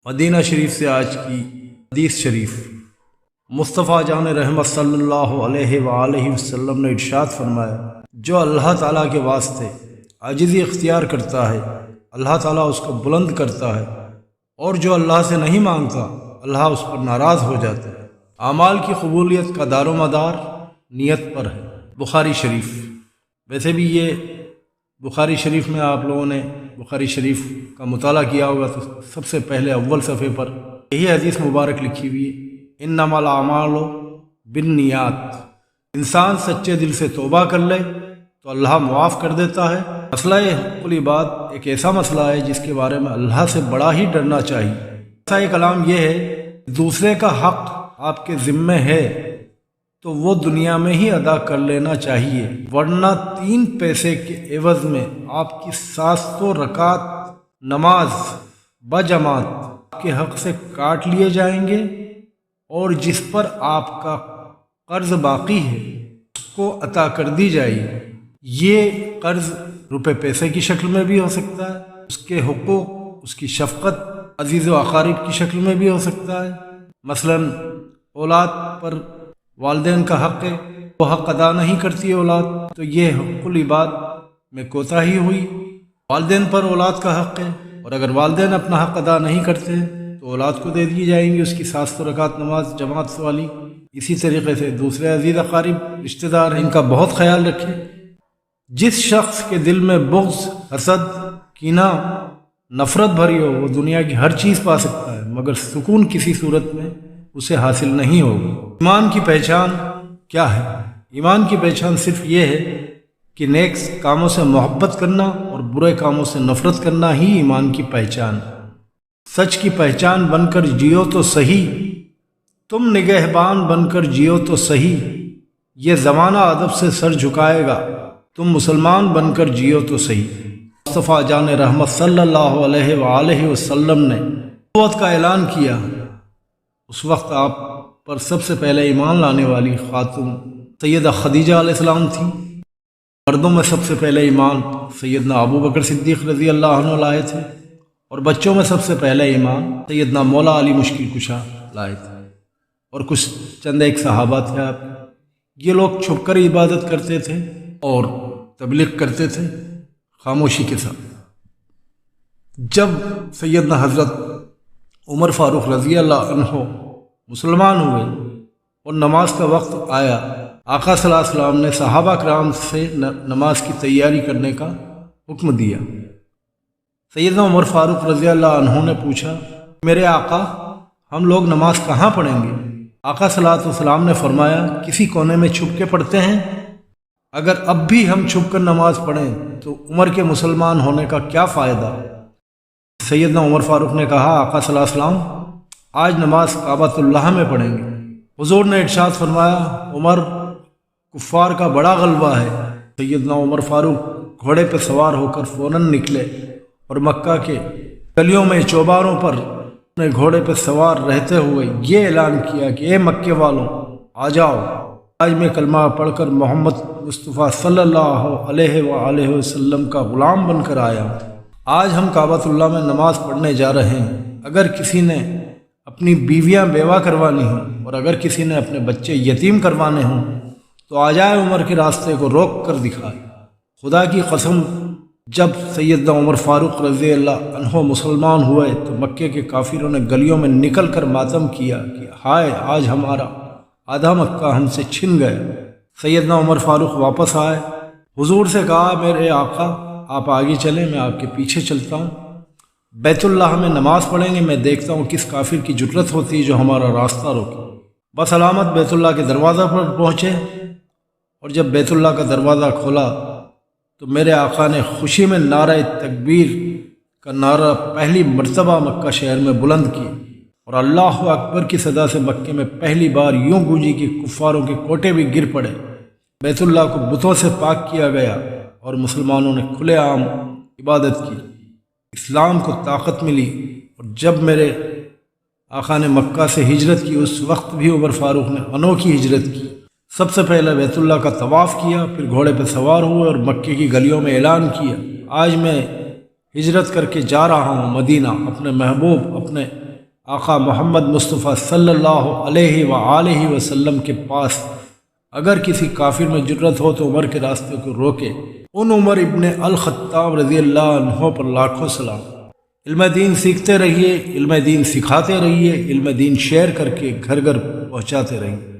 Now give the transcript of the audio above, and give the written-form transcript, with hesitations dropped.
مدینہ شریف سے آج کی حدیث شریف۔ مصطفیٰ جان رحمت صلی اللہ علیہ وآلہ وسلم نے ارشاد فرمایا، جو اللہ تعالیٰ کے واسطے عاجزی اختیار کرتا ہے اللہ تعالیٰ اس کو بلند کرتا ہے، اور جو اللہ سے نہیں مانگتا اللہ اس پر ناراض ہو جاتا ہے۔ اعمال کی قبولیت کا دار و مدار نیت پر ہے۔ بخاری شریف۔ ویسے بھی یہ بخاری شریف میں آپ لوگوں نے بخاری شریف کا مطالعہ کیا ہوگا تو سب سے پہلے اول صفحے پر یہی حدیث مبارک لکھی ہوئی ہے، انما الاعمال بالنیات۔ انسان سچے دل سے توبہ کر لے تو اللہ معاف کر دیتا ہے۔ مسئلہ حق العباد ایک ایسا مسئلہ ہے جس کے بارے میں اللہ سے بڑا ہی ڈرنا چاہیے۔ ایسا کلام یہ ہے، دوسرے کا حق آپ کے ذمے ہے تو وہ دنیا میں ہی ادا کر لینا چاہیے، ورنہ 3 پیسے کے عوض میں آپ کی 700 رکعت نماز بجماعت آپ کے حق سے کاٹ لیے جائیں گے، اور جس پر آپ کا قرض باقی ہے اس کو عطا کر دی جائے گی۔ یہ قرض روپے پیسے کی شکل میں بھی ہو سکتا ہے، اس کے حقوق، اس کی شفقت عزیز و اقارب کی شکل میں بھی ہو سکتا ہے۔ مثلا اولاد پر والدین کا حق ہے، وہ حق ادا نہیں کرتی اولاد تو یہ حق العباد میں کوتاہی ہوئی۔ والدین پر اولاد کا حق ہے، اور اگر والدین اپنا حق ادا نہیں کرتے تو اولاد کو دے دی جائیں گی اس کی 700 رکعت نماز جماعت والی۔ اسی طریقے سے دوسرے عزیز اقارب رشتہ دار ہیں، ان کا بہت خیال رکھیں۔ جس شخص کے دل میں بغض، حسد، کینہ، نفرت بھری ہو وہ دنیا کی ہر چیز پا سکتا ہے مگر سکون کسی صورت میں اسے حاصل نہیں ہوگا۔ ایمان کی پہچان کیا ہے؟ ایمان کی پہچان صرف یہ ہے کہ نیک کاموں سے محبت کرنا اور برے کاموں سے نفرت کرنا ہی ایمان کی پہچان۔ سچ کی پہچان بن کر جیو تو صحیح، تم نگہبان بن کر جیو تو صحیح، یہ زمانہ ادب سے سر جھکائے گا، تم مسلمان بن کر جیو تو صحیح۔ مصطفیٰ جان رحمت صلی اللہ علیہ وآلہ وسلم نے نبوت کا اعلان کیا۔ اس وقت آپ پر سب سے پہلے ایمان لانے والی خاتون سیدہ خدیجہ علیہ السلام تھی۔ مردوں میں سب سے پہلے ایمان سیدنا ابو بکر صدیق رضی اللہ عنہ لائے تھے، اور بچوں میں سب سے پہلے ایمان سیدنا مولا علی مشکل کشا لائے تھے، اور کچھ چند ایک صحابہ تھے۔ آپ یہ لوگ چھپ کر عبادت کرتے تھے اور تبلیغ کرتے تھے خاموشی کے ساتھ۔ جب سیدنا حضرت عمر فاروق رضی اللہ عنہ مسلمان ہوئے اور نماز کا وقت آیا، آقا صلی اللہ علیہ وسلم نے صحابہ کرام سے نماز کی تیاری کرنے کا حکم دیا۔ سیدنا عمر فاروق رضی اللہ عنہ نے پوچھا، میرے آقا ہم لوگ نماز کہاں پڑھیں گے؟ آقا صلی اللہ علیہ وسلم نے فرمایا، کسی کونے میں چھپ کے پڑھتے ہیں۔ اگر اب بھی ہم چھپ کر نماز پڑھیں تو عمر کے مسلمان ہونے کا کیا فائدہ؟ سیدنا عمر فاروق نے کہا، آقا صلی اللہ علیہ وسلم آج نماز کعبۃ اللہ میں پڑھیں گے۔ حضور نے ارشاد فرمایا، عمر کفار کا بڑا غلبہ ہے۔ سیدنا عمر فاروق گھوڑے پہ سوار ہو کر فوراً نکلے اور مکہ کے گلیوں میں چوباروں پر اپنے گھوڑے پہ سوار رہتے ہوئے یہ اعلان کیا کہ اے مکے والوں آ جاؤ، آج میں کلمہ پڑھ کر محمد مصطفیٰ صلی اللہ علیہ وآلہ وسلم کا غلام بن کر آیا ہوں۔ آج ہم کعبۃ اللہ میں نماز پڑھنے جا رہے ہیں۔ اگر کسی نے اپنی بیویاں بیوہ کروانی ہوں اور اگر کسی نے اپنے بچے یتیم کروانے ہوں تو آ جائے عمر کے راستے کو روک کر دکھائے۔ خدا کی قسم، جب سیدنا عمر فاروق رضی اللہ عنہ مسلمان ہوئے تو مکے کے کافروں نے گلیوں میں نکل کر ماتم کیا کہ ہائے آج ہمارا آدھا مکہ ہم سے چھن گیا۔ سیدنا عمر فاروق واپس آئے، حضور سے کہا، میرے آقا آپ آگے چلیں، میں آپ کے پیچھے چلتا ہوں، بیت اللہ میں نماز پڑھیں گے، میں دیکھتا ہوں کس کافر کی جرت ہوتی ہے جو ہمارا راستہ روکے۔ بس علامت بیت اللہ کے دروازہ پر پہنچے، اور جب بیت اللہ کا دروازہ کھولا تو میرے آقا نے خوشی میں نعرہ تکبیر کا نعرہ پہلی مرتبہ مکہ شہر میں بلند کیا، اور اللہ اکبر کی صدا سے مکے میں پہلی بار یوں گونجی کہ کفاروں کے کوٹے بھی گر پڑے۔ بیت اللہ کو بتوں سے پاک کیا گیا اور مسلمانوں نے کھلے عام عبادت کی، اسلام کو طاقت ملی۔ اور جب میرے آقا نے مکہ سے ہجرت کی اس وقت بھی عمر فاروق نے انوکھی ہجرت کی۔ سب سے پہلے بیت اللہ کا طواف کیا، پھر گھوڑے پہ سوار ہوئے اور مکے کی گلیوں میں اعلان کیا، آج میں ہجرت کر کے جا رہا ہوں مدینہ، اپنے محبوب، اپنے آقا محمد مصطفیٰ صلی اللہ علیہ وآلہ وسلم کے پاس اگر کسی کافر میں جرت ہو تو عمر کے راستے کو روکے۔ ان عمر ابن الخطاب رضی اللہ عنہ پر لاکھوں سلام۔ علم دین سیکھتے رہیے، علم دین سکھاتے رہیے، علم دین شیئر کر کے گھر گھر پہنچاتے رہیے۔